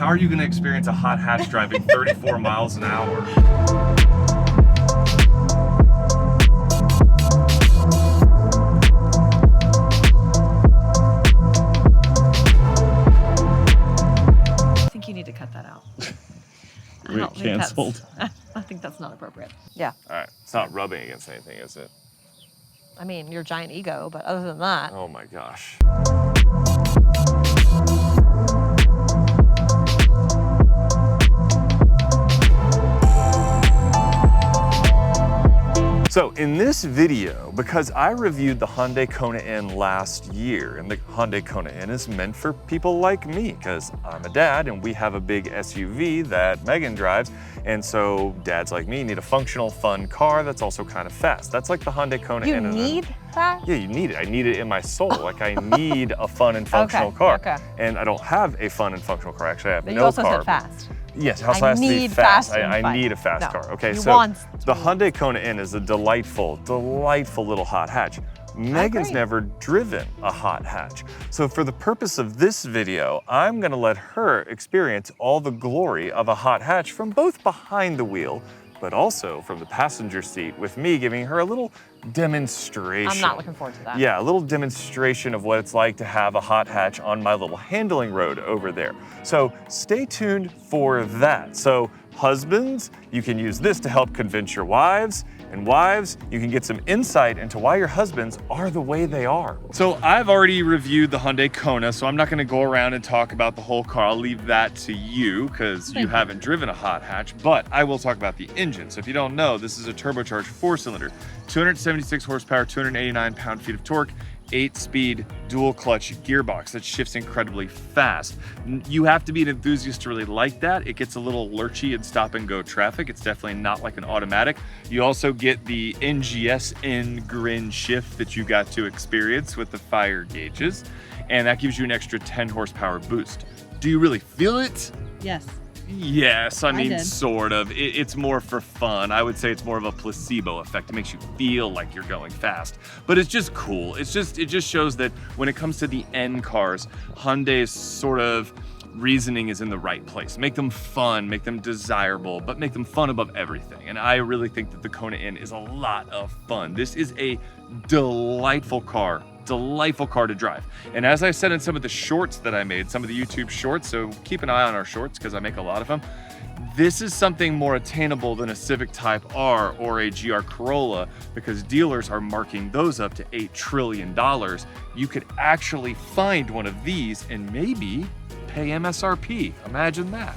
are you going to experience a hot hatch driving 34 miles an hour? I think you need to cut that out. Canceled. I think that's not appropriate. Yeah. All right. It's not rubbing against anything, is it? I mean, your giant ego, but other than that. Oh my gosh. So in this video, because I reviewed the Hyundai Kona N last year, and the Hyundai Kona N is meant for people like me, because I'm a dad and we have a big SUV that Megan drives, and so dads like me need a functional, fun car that's also kind of fast. That's like the Hyundai Kona N. You need that? Yeah, you need it. I need it in my soul. Like I need a fun and functional car. Okay. And I don't have a fun and functional car. Actually, I have But no you also car. said fast. Yes, it also has to be fast. I need a fast car. Okay, so the Hyundai Kona N is a delightful little hot hatch. Megan's never driven a hot hatch. So for the purpose of this video, I'm gonna let her experience all the glory of a hot hatch from both behind the wheel, but also from the passenger seat, with me giving her a little demonstration. I'm not looking forward to that. Yeah, a little demonstration of what it's like to have a hot hatch on my little handling road over there. So stay tuned for that. So husbands, you can use this to help convince your wives, and wives, you can get some insight into why your husbands are the way they are. So I've already reviewed the Hyundai Kona, so I'm not gonna go around and talk about the whole car. I'll leave that to you, because you haven't driven a hot hatch, but I will talk about the engine. So if you don't know, this is a turbocharged 4-cylinder, 276 horsepower, 289 pound-feet of torque, 8-speed dual clutch gearbox that shifts incredibly fast. You have to be an enthusiast to really like that. It gets a little lurchy in stop and go traffic. It's definitely not like an automatic. You also get the NGS N-Grin shift that you got to experience with the fire gauges, and that gives you an extra 10 horsepower boost. Do you really feel it? Yes. Yes, I mean, sort of. It's more for fun. I would say it's more of a placebo effect. It makes you feel like you're going fast, but it's just cool. It just shows that when it comes to the N cars, Hyundai's sort of reasoning is in the right place. Make them fun, make them desirable, but make them fun above everything. And I really think that the Kona N is a lot of fun. This is a delightful car to drive. And as I said in some of the shorts that I made, some of the YouTube shorts, so keep an eye on our shorts because I make a lot of them, this is something more attainable than a Civic Type R or a GR Corolla, because dealers are marking those up to $8 trillion. You could actually find one of these and maybe pay MSRP. Imagine that.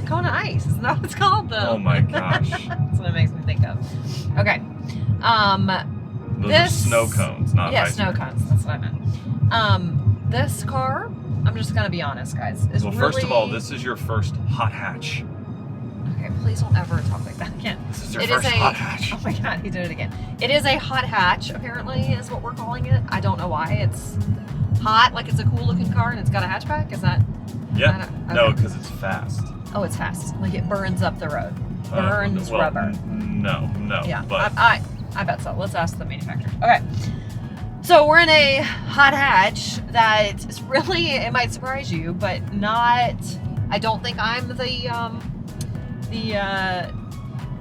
Kona Ice, is that what it's called though? Oh my gosh. That's what it makes me think of. Okay. Those are snow cones, not ice snow cream. cones. That's what I meant. This car, I'm just gonna be honest, guys. Is first of all, this is your first hot hatch. Okay, please don't ever talk like that again. This is your first hot hatch. Oh my God, he did it again. It is a hot hatch, apparently, is what we're calling it. I don't know why. It's hot, like it's a cool looking car and it's got a hatchback. Is that? Yeah. Okay. No, because it's fast. Oh, it's fast. Like it burns up the road. Burns rubber. No. Yeah. But I bet so. Let's ask the manufacturer. Okay. So we're in a hot hatch that is really, it might surprise you, but not, I don't think I'm the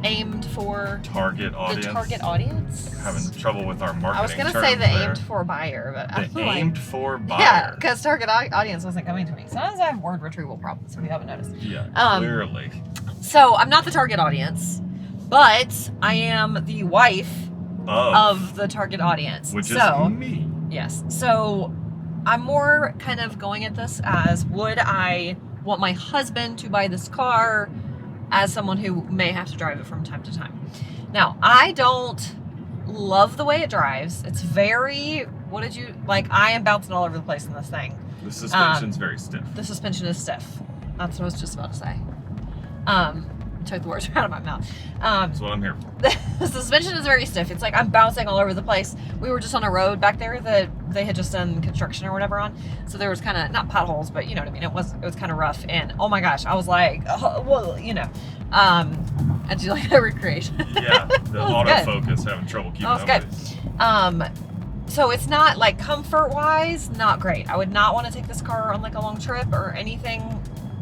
aimed for target audience. The target audience. Having trouble with our marketing. I was gonna say the aimed for buyer, but the aimed for buyer. Yeah, because target audience wasn't coming to me. Sometimes I have word retrieval problems if you haven't noticed. Yeah, clearly. So I'm not the target audience, but I am the wife of the target audience. Which is me. Yes. So I'm more kind of going at this as, would I want my husband to buy this car as someone who may have to drive it from time to time? Now, I don't love the way it drives. It's very, I am bouncing all over the place in this thing. The suspension's very stiff. The suspension is stiff. That's what I was just about to say. Took the words out of my mouth. That's what I'm here for. The suspension is very stiff. It's like I'm bouncing all over the place. We were just on a road back there that they had just done construction or whatever on. So there was kind of, not potholes, but you know what I mean? It was kind of rough. And oh my gosh, I was like, I do like a recreation. Yeah, the autofocus having trouble keeping up with it. So it's not like comfort-wise, not great. I would not want to take this car on like a long trip or anything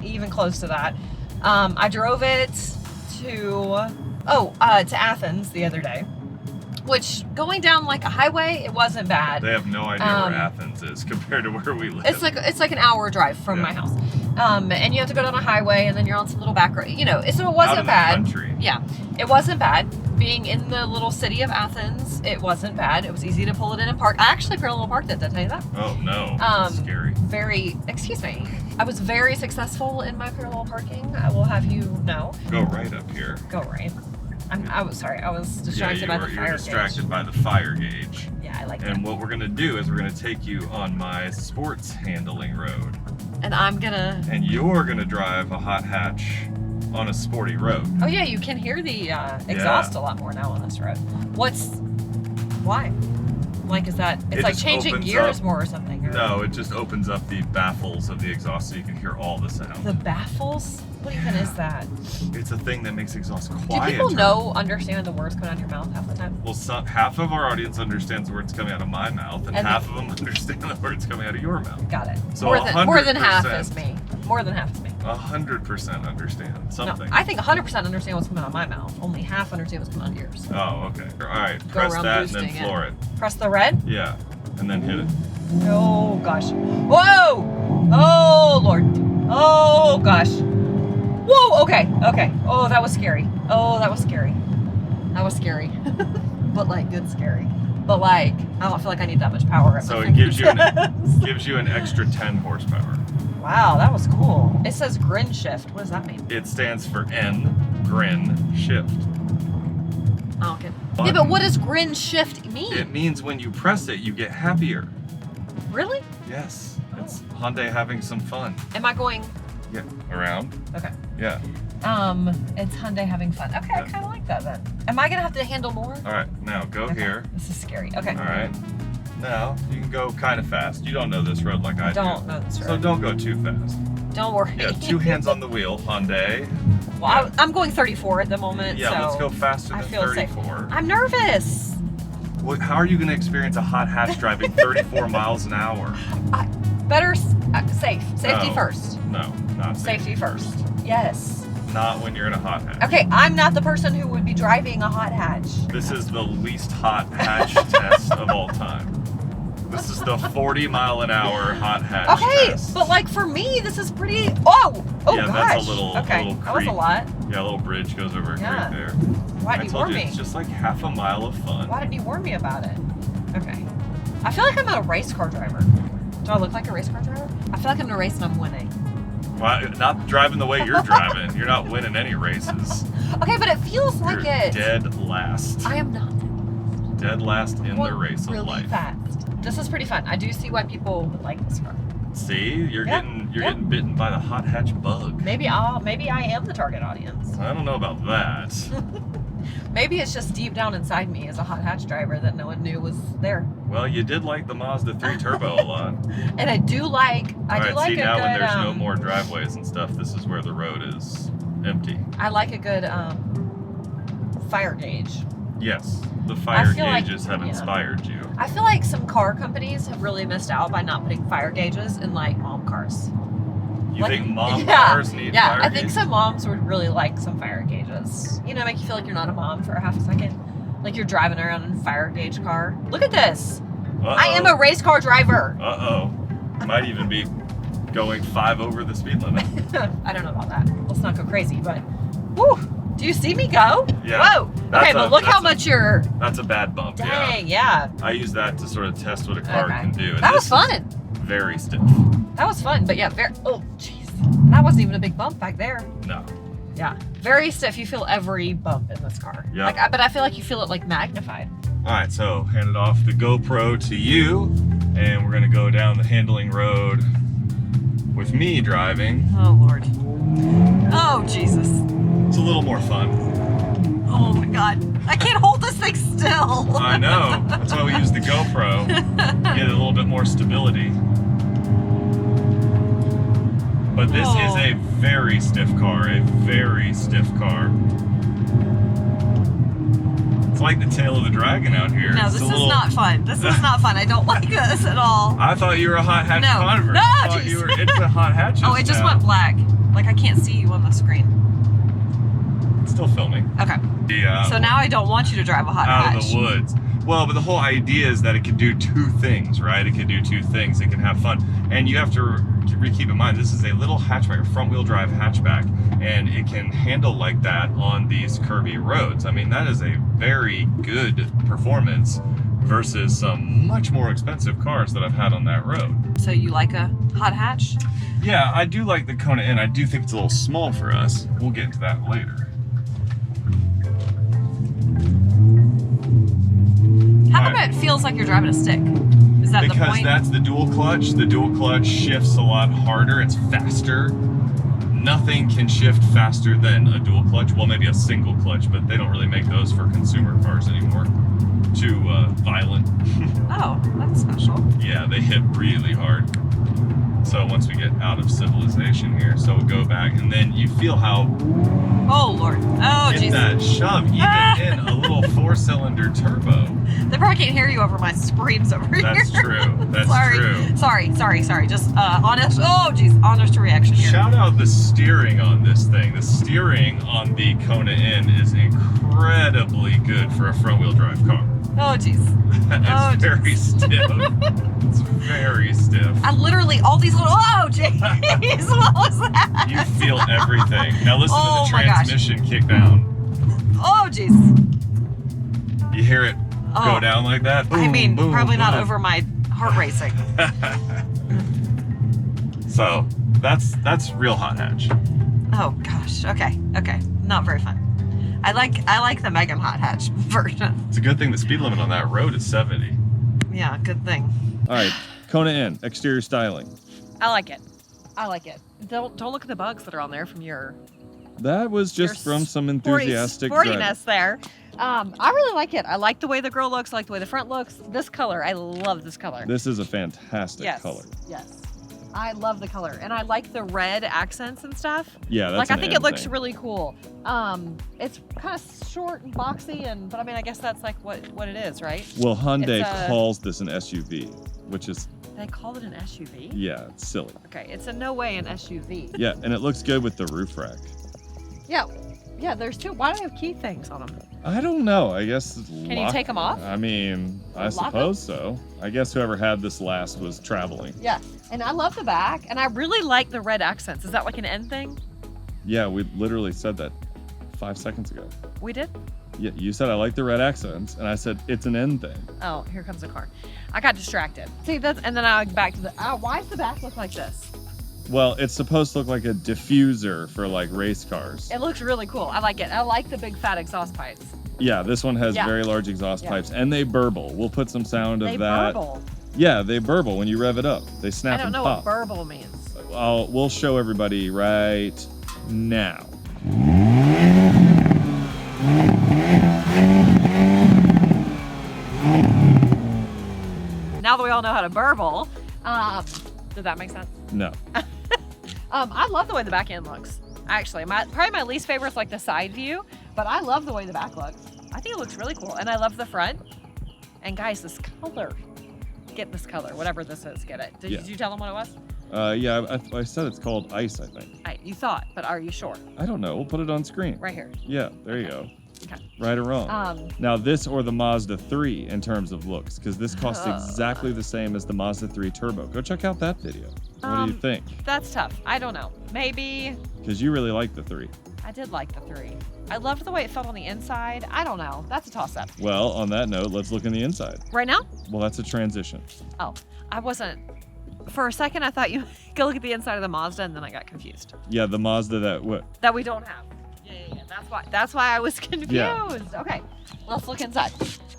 even close to that. I drove it to Athens the other day, which going down like a highway, it wasn't bad. They have no idea where Athens is compared to where we live. It's like an hour drive from my house. And you have to go down a highway, and then you're on some little back road. So it wasn't bad. Country. Yeah, it wasn't bad. Being in the little city of Athens, it wasn't bad. It was easy to pull it in and park. I actually parallel parked it. Did I tell you that? Oh no, that's scary. Excuse me. I was very successful in my parallel parking. I will have you know. Go right up here. Go right. I was distracted by the fire gauge. You're distracted by the fire gauge. Yeah, I like that. And what we're gonna do is we're gonna take you on my sports handling road. And And you're gonna drive a hot hatch on a sporty road. Oh yeah, you can hear the exhaust a lot more now on this road. Why? Like, is that, it's like changing gears more or something? Or? No, it just opens up the baffles of the exhaust so you can hear all the sound. The baffles? What even is that? It's a thing that makes exhaust quieter. Do people understand the words coming out of your mouth half the time? Well, half of our audience understands the words coming out of my mouth, and half of them understand the words coming out of your mouth. Got it. So more than half is me. More than half is me. 100% understand something. No, I think 100% understand what's coming out of my mouth. Only half understand what's coming out of yours. Oh, okay. All right. Press that and then floor it. Press the red? Yeah. And then hit it. Oh, gosh. Whoa! Oh, Lord. Oh, gosh. Whoa, okay. Oh, that was scary. That was scary. But like, good scary. But like, I don't feel like I need that much power. So it gives you an extra 10 horsepower. Wow, that was cool. It says grin shift. What does that mean? It stands for N, grin, shift. Oh, okay. Yeah, but what does grin shift mean? It means when you press it, you get happier. Really? Yes. It's Hyundai having some fun. Am I going? Yeah. Around? Okay. Yeah. It's Hyundai having fun. Okay, yeah. I kind of like that then. Am I going to have to handle more? All right, now go here. This is scary. Okay. All right. Now, you can go kind of fast. You don't know this road like I do. Don't know this road. So don't go too fast. Don't worry. Yeah, 2 hands on the wheel, Hyundai. Well, I'm going 34 at the moment, yeah, so let's go faster than 34. Safe. I'm nervous. Well, how are you going to experience a hot hatch driving 34 miles an hour? Safety first. No, not safety first. Yes. Not when you're in a hot hatch. Okay, I'm not the person who would be driving a hot hatch. This is the least hot hatch test of all time. This is the 40-mile-an-hour hot hatch test. But like for me, this is pretty. Oh yeah, gosh. That's a little. Okay, a little that was a lot. Yeah, a little bridge goes over a creek there. Why didn't you warn me? It's just like half a mile of fun. Why didn't you warn me about it? Okay. I feel like I'm a race car driver. Do I look like a race car driver? I feel like I'm in a race and I'm winning. Well, not driving the way you're driving. You're not winning any races. Okay, but it feels like it. Dead last. I am not. Dead last in the race of life. Fast. This is pretty fun. I do see why people would like this car. See, you're getting bitten by the hot hatch bug. Maybe I am the target audience. I don't know about that. Maybe it's just deep down inside me as a hot hatch driver that no one knew was there. Well, you did like the Mazda 3 Turbo a lot. And I do like. See, now when there's no more driveways and stuff, this is where the road is empty. I like a good fire gauge. Yes, the fire gauges have inspired you. I feel like some car companies have really missed out by not putting fire gauges in like mom cars. You think mom cars need fire gauges? Yeah, I think some moms would really like some fire gauges. Make you feel like you're not a mom for a half a second. Like you're driving around in a fire gauge car. Look at this. I am a race car driver. Might even be going 5 over the speed limit. I don't know about that. Let's not go crazy, but whew. Do you see me go? Yeah. Whoa. Okay, but look how much you're. That's a bad bump. Dang, yeah. I use that to sort of test what a car can do. That was fun. Very stiff. That was fun, but yeah, oh, jeez. That wasn't even a big bump back there. No. Yeah, very stiff. You feel every bump in this car. Yeah. But I feel like you feel it like magnified. All right, so handed off the GoPro to you, and we're gonna go down the handling road with me driving. Oh, Lord. Oh, Jesus. It's a little more fun. Oh my God. I can't hold this thing still. I know. That's why we use the GoPro. Get a little bit more stability. But this is a very stiff car. A very stiff car. It's like the tail of the dragon out here. No, this is not fun. This is not fun. I don't like this at all. I thought you were a hot hatch convert. No, I thought you were into hot hatches. Oh, it just went black. Like I can't see you on the screen. It's still filming. Okay. Yeah. So now I don't want you to drive a hot hatch. Out of the woods. Well, but the whole idea is that it can do two things, right? It can do two things. It can have fun. And you have to keep in mind, this is a little hatchback, a front wheel drive hatchback, and it can handle like that on these curvy roads. I mean, that is a very good performance versus some much more expensive cars that I've had on that road. So you like a hot hatch? Yeah, I do like the Kona N. I do think it's a little small for us. We'll get into that later. How come it feels like you're driving a stick? Is that the Because point? that's the dual clutch. The dual clutch shifts a lot harder. It's faster. Nothing can shift faster than a dual clutch. Well, maybe a single clutch, but they don't really make those for consumer cars anymore. Too violent. Oh, that's special. Yeah, they hit really hard. So once we get out of civilization here, so we'll go back, and then you feel how Oh Lord. Oh get jeez. that shove even in a little 4-cylinder turbo. They probably can't hear you over my screams over That's here. true. That's sorry. true. Sorry. Just honest. Oh geez, honest reaction here. Shout out the steering on this thing. The steering on the Kona N is incredibly good for a front-wheel drive car. Oh jeez. It's very stiff. It's very stiff. I literally all these little. Oh jeez. What was that? You feel everything. Now listen Oh to the my gosh. transmission kick down. Oh jeez. You hear it Oh. go down like that? I Boom, mean, boom, probably not boom. over my heart racing. So that's real hot hatch. Oh gosh. Okay. Not very fun. I like the Megan hot hatch version. It's a good thing the speed limit on that road is 70. Yeah, good thing. All right, Kona N, exterior styling. I like it. Don't look at the bugs that are on there from your That was just Your from some enthusiastic sportiness there. I really like it. I like the way the girl looks. I like the way the front looks. This color, I love this color. This is a fantastic color. Yes. I love the color, and I like the red accents and stuff. Yeah, that's Like I an think N it looks thing. really cool. It's kind of short and boxy, but I mean, I guess that's like what it is, right? Well, Hyundai It's a- calls this an SUV, which is, They called it an SUV. yeah, it's silly. Okay, it's in no way an SUV. Yeah, and it looks good with the roof rack. Yeah. There's two. Why do they have key things on them? I don't know. I guess Can you take them off? I mean, I Lock 'em? suppose so. I guess whoever had this last was traveling. Yeah, and I love the back, and I really like the red accents. Is that like an N thing? Yeah, we literally said that 5 seconds ago. We did? Yeah, you said I like the red accents, and I said it's an N thing. Oh, here comes the car. I got distracted. See, and then I back to the. Why does the back look like this? Well, it's supposed to look like a diffuser for like race cars. It looks really cool. I like it. I like the big fat exhaust pipes. Yeah, this one has Yeah. very large exhaust Yeah. pipes, and they burble. We'll put some sound of They that. burble. Yeah, they burble when you rev it up. They snap I don't and know pop. what burble means. We'll show everybody right now. Now that we all know how to burble, did that make sense? No. I love the way the back end looks. Actually, probably my least favorite is like the side view, but I love the way the back looks. I think it looks really cool, and I love the front. And guys, this color. Get this color, whatever this is. Get it. Did you tell them what it was? Yeah, I said it's called ice, I think. You thought, but are you sure? I don't know. We'll put it on screen. Right here. Yeah, there you go. Okay. Right or wrong. Now this or the Mazda 3 in terms of looks, because this costs exactly the same as the Mazda 3 Turbo. Go check out that video. What do you think? That's tough. I don't know. Maybe Because you really like the 3. I did like the 3. I loved the way it felt on the inside. I don't know. That's a toss-up. Well, on that note, let's look in the inside. Right now? Well, that's a transition. Oh, I wasn't. For a second, I thought you go look at the inside of the Mazda, and then I got confused. Yeah, the Mazda That we don't have. Yeah. That's why I was confused. Yeah. Okay, let's look inside.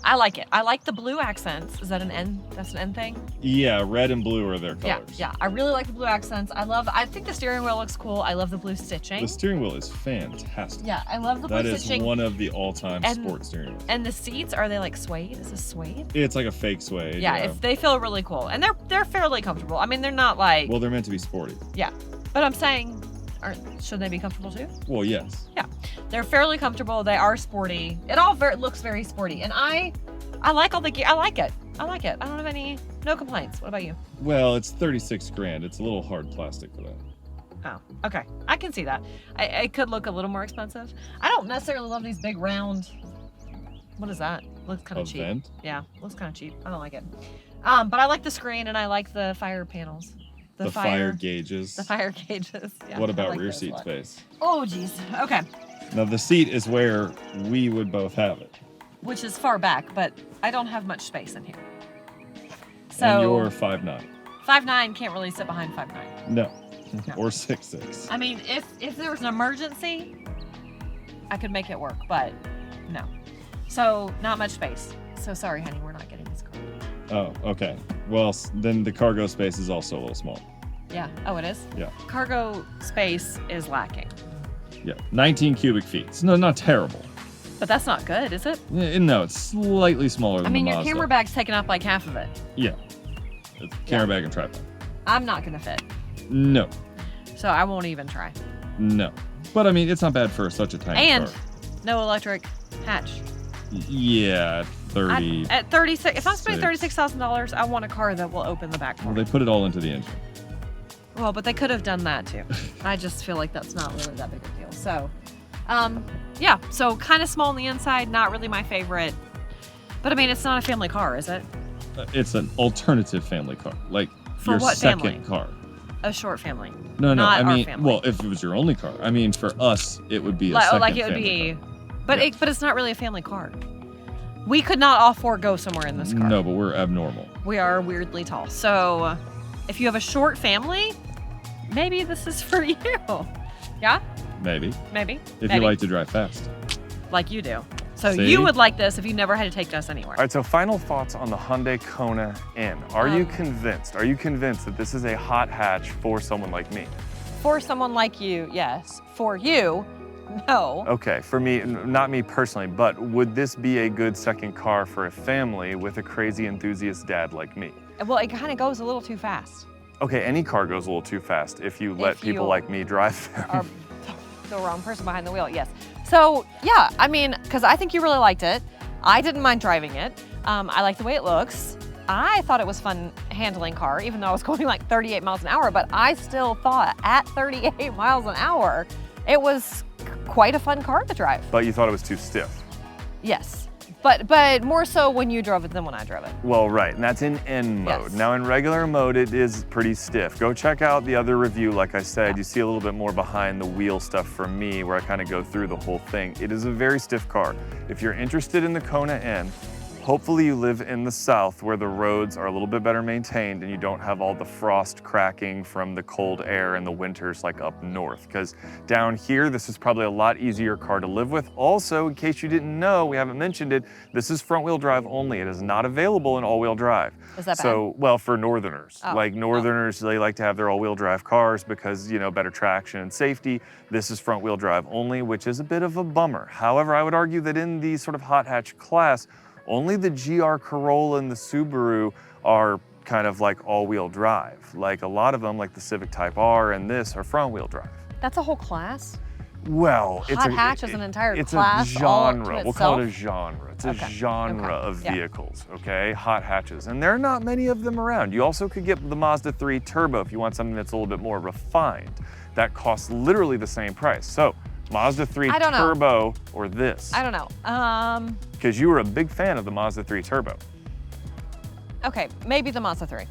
I like it. I like the blue accents. Is that an N? That's an N thing? Yeah, red and blue are their colors. Yeah. I really like the blue accents. I think the steering wheel looks cool. I love the blue stitching. The steering wheel is fantastic. Yeah, I love the blue That is stitching. one of the all-time And- sports steering wheels. And the seats, are they like suede? Is this suede? It's like a fake suede. Yeah, if they feel really cool. And they're fairly comfortable. I mean, they're not like, Well, they're meant to be sporty. yeah. But I'm saying, should they be comfortable too? Well, yes. Yeah, they're fairly comfortable. They are sporty. It all looks very sporty, and I like all the gear. I like it. I don't have no complaints. What about you? Well, it's 36 grand. It's a little hard plastic for that. Oh, okay. I can see that. It could look a little more expensive. I don't necessarily love these big round. What is that? Looks kind of cheap. Vent? Yeah, looks kind of cheap. I don't like it. But I like the screen and I like the fire panels. The fire gauges. The fire gauges. Yeah, What I about like rear those a seat lot. space? Oh, geez. Okay. Now the seat is where we would both have it. Which is far back, but I don't have much space in here. So And you're 5'9". 5'9" can't really sit behind 5'9". No. No. Or 6'6". I mean, if there was an emergency, I could make it work, but no. So not much space. So sorry, honey, we're not getting this car. Oh, okay. Well, then the cargo space is also a little small. Yeah. Oh, it is? Yeah. Cargo space is lacking. Yeah. 19 cubic feet. It's not terrible. But that's not good, is it? No, it's slightly smaller than I mean, the your Mazda. camera bag's taking up like half of it. Yeah. It's camera bag and tripod. I'm not gonna fit, No. so I won't even try. No. But I mean, it's not bad for such a tiny And car. no electric hatch. Yeah, 30. At 36, if I'm spending $36,000, I want a car that will open the back door. Well, they put it all into the engine. Well, but they could have done that too. I just feel like that's not really that big a deal. So, yeah, so kind of small on the inside, not really my favorite. But I mean, it's not a family car, is it? It's an alternative family car, like For your what second family? car. A short family. No, not I our mean, family. well, if it was your only car, I mean, for us, it would be a Like, second like it would family be, car. but Yeah. but it's not really a family car. We could not all four go somewhere in this car. No, but we're abnormal. We are weirdly tall. So, if you have a short family, maybe this is for you. Yeah? Maybe. Maybe. If Maybe. you like to drive fast. Like you do. So See? you would like this if you never had to take us anywhere. All right, so final thoughts on the Hyundai Kona N. Are you Um, convinced? Are you convinced that this is a hot hatch for someone like me? For someone like you, yes. For you, no. Okay, for me, not me personally, but would this be a good second car for a family with a crazy enthusiast dad like me? Well, it kind of goes a little too fast. Okay, any car goes a little too fast if you let If people you like me drive them. Or the wrong person behind the wheel, yes. So, yeah, I mean, because I think you really liked it. I didn't mind driving it. I like the way it looks. I thought it was fun handling car, even though I was going like 38 miles an hour, but I still thought at 38 miles an hour, it was quite a fun car to drive. But you thought it was too stiff. Yes, but more so when you drove it than when I drove it. Well, right, and that's in N mode. Yes. Now in regular mode, it is pretty stiff. Go check out the other review. Like I said, you see a little bit more behind the wheel stuff from me where I kind of go through the whole thing. It is a very stiff car. If you're interested in the Kona N, hopefully you live in the south where the roads are a little bit better maintained and you don't have all the frost cracking from the cold air in the winters like up north. Because down here, this is probably a lot easier car to live with. Also, in case you didn't know, we haven't mentioned it, this is front wheel drive only. It is not available in all-wheel drive. Is that So, well, for northerners. Oh. Like northerners, they like to have their all-wheel drive cars because, you know, better traction and safety. This is front wheel drive only, which is a bit of a bummer. However, I would argue that in the sort of hot hatch class, only the GR Corolla and the Subaru are kind of like all-wheel drive. Like a lot of them, like the Civic Type R and this, are front-wheel drive. That's a whole class? Well, Hot hatch is an entire it's class a all to genre. We'll call it a itself? genre. It's Okay, a genre okay, of yeah. vehicles, okay? Hot hatches. And there are not many of them around. You also could get the Mazda 3 Turbo if you want something that's a little bit more refined. That costs literally the same price. So, Mazda 3 I don't know. Turbo or this? I don't know. Because you were a big fan of the Mazda 3 Turbo. Okay, maybe the Mazda 3.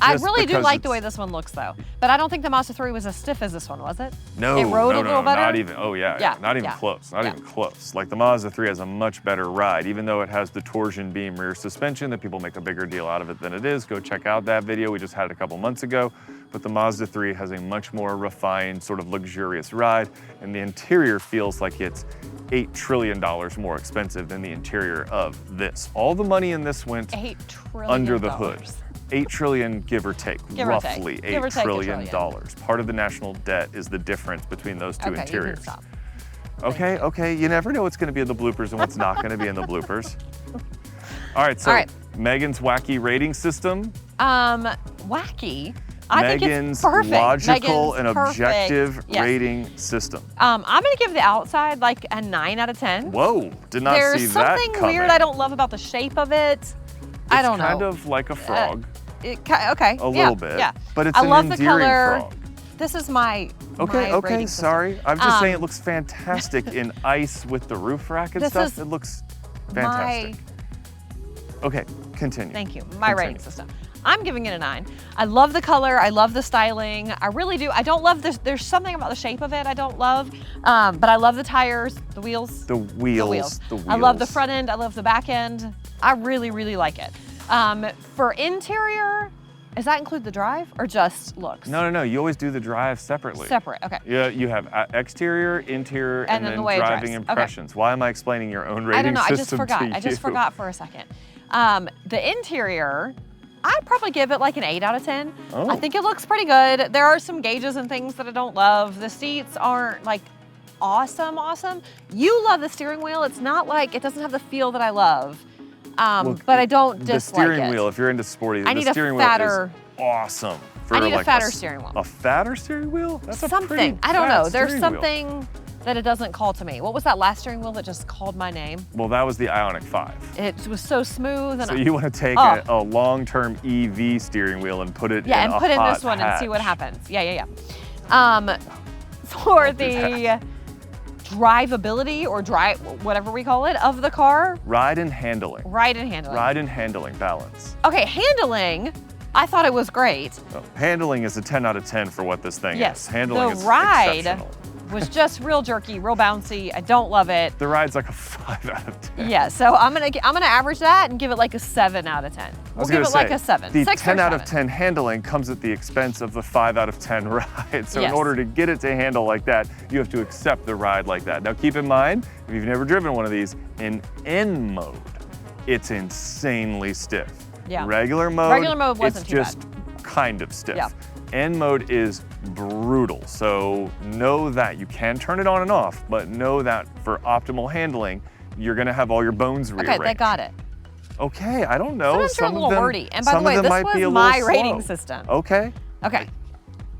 I Just really do because like the it's- way this one looks though. But I don't think the Mazda 3 was as stiff as this one, was it? No, It rode no, a little better? not even. Oh yeah, Yeah, not even yeah, close. Not yeah. even close. Like the Mazda 3 has a much better ride, even though it has the torsion beam rear suspension that people make a bigger deal out of it than it is. Go check out that video. We just had it a couple months ago. But the Mazda 3 has a much more refined, sort of luxurious ride, and the interior feels like it's $8 trillion more expensive than the interior of this. All the money in this went $8 trillion. under the hood. 8 trillion, give or take, Give or take. roughly Give or $8 take a trillion. trillion. Part of the national debt is the difference between those two Okay, you can interiors. stop. Okay, okay, you never know what's gonna be in the bloopers and what's not gonna be in the bloopers. All right, so All right. Megan's wacky rating system. Wacky. I think Megan's it's perfect. logical Megan's and perfect. objective Yes. rating system. I'm gonna give the outside like a 9 out of 10. Whoa, did not see There's that something coming. weird I don't love about the shape of it. I don't know. It's kind of like a frog, Okay. a little bit, Yeah. but it's I an love the endearing color. frog. This is my Okay, my okay, rating system. sorry. I'm just saying it looks fantastic in ice with the roof rack and This stuff. is It looks fantastic. Okay, continue. Thank you. My Continue. rating system. I'm giving it a 9. I love the color. I love the styling. I really do. I don't love this. There's something about the shape of it I don't love, but I love the tires, the wheels. The wheels. I love the front end. I love the back end. I really, really like it. For interior, does that include the drive or just looks? No. You always do the drive separately. Separate, okay. Yeah, you have exterior, interior, and then the way it driving drives. impressions. Why am I explaining your own rating I don't know, system I just forgot. to you? I just forgot for a second. The interior, I'd probably give it like an 8 out of 10. Oh. I think it looks pretty good. There are some gauges and things that I don't love. The seats aren't like awesome. You love the steering wheel. It's not like, it doesn't have the feel that I love. But I don't dislike it. The steering wheel, if you're into sporty, I need the a steering fatter, wheel is awesome. For I need like a fatter steering wheel. A fatter steering wheel? That's something. a pretty I don't fat know. There's steering wheel. something that it doesn't call to me. What was that last steering wheel that just called my name? Well, that was the Ioniq 5. It was so smooth. And So you want to take Oh. a long-term EV steering wheel and put it yeah, in and put in hot this one and see what hatch. happens. Yeah. For the drivability or whatever we call it, of the car. Ride and handling. Ride and handling. Ride and handling balance. Okay, handling, I thought it was great. Oh, handling is a 10 out of 10 for what this thing Yes, is. Handling the is ride exceptional. was just real jerky, real bouncy. I don't love it. The ride's like a 5 out of 10. Yeah, so I'm gonna average that and give it like a 7 out of 10. We'll give it like a 7. The 6 10 or out of 7. 10 handling comes at the expense of the 5 out of 10 ride. So in Yes. order to get it to handle like that, you have to accept the ride like that. Now keep in mind, if you've never driven one of these, in N mode, it's insanely stiff. Yeah. Regular mode, wasn't it's too just kind of stiff. Yeah. N mode is brutal. So know that you can turn it on and off, but know that for optimal handling, you're gonna have all your bones rearranged. Okay, they got it. Okay, I don't know. Sometimes they're a little wordy. And by the some way, of them this might be a was little my rating slow. system. Okay. Okay.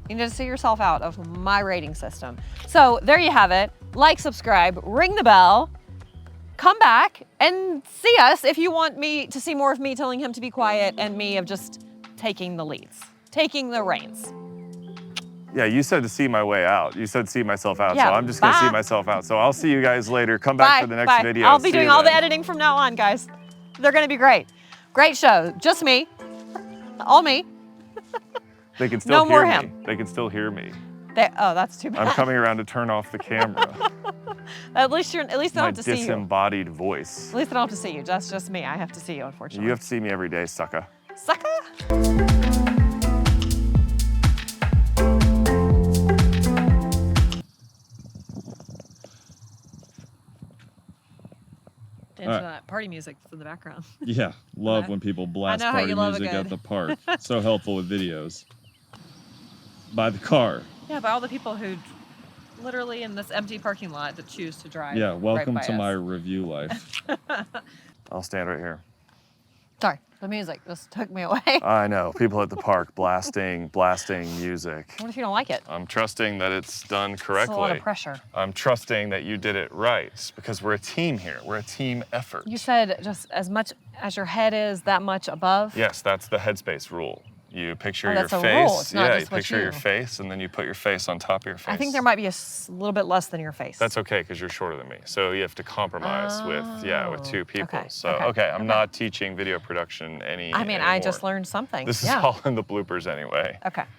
You need to see yourself out of my rating system. So there you have it. Like, subscribe, ring the bell, come back and see us if you want me to see more of me telling him to be quiet and me of just taking the leads, taking the reins. Yeah, you said to see my way out. You said see myself out, Yeah, so I'm just gonna see bye. myself out. So I'll see you guys later. Come back Bye, for the next bye. video. I'll be See doing you all the then. editing from now on, guys. They're gonna be great. Great show, just me, all me. They can still No more hear him. me. They can still hear me. Oh, that's too bad. I'm coming around to turn off the camera. At least I don't My have to see you. disembodied voice. At least I don't have to see you. That's just me. I have to see you, unfortunately. You have to see me every day, sucker. Sucker. Into All right. that party music in the background. Yeah, love when people blast know how party you love it music at good. the park. So helpful with videos. By the car. Yeah, by all the people who literally in this empty parking lot that choose to drive. Yeah, right welcome by to us. my review life. I'll stand right here. Sorry, the music just took me away. I know, people at the park blasting music. What if you don't like it? I'm trusting that it's done It's a lot correctly. of pressure. I'm trusting that you did it right because we're a team here. We're a team effort. You said just as much as your head is, that much above. Yes, that's the headspace rule. You picture Oh, your that's a face. rule. It's not Yeah, just you what picture your you- face and then you put your face on top of your face. I think there might be a little bit less than your face. That's okay because you're shorter than me. So you have to compromise with two people. Okay, So okay, I'm not teaching video production I mean, I just anymore. learned something. This is yeah. all in the bloopers anyway. Okay.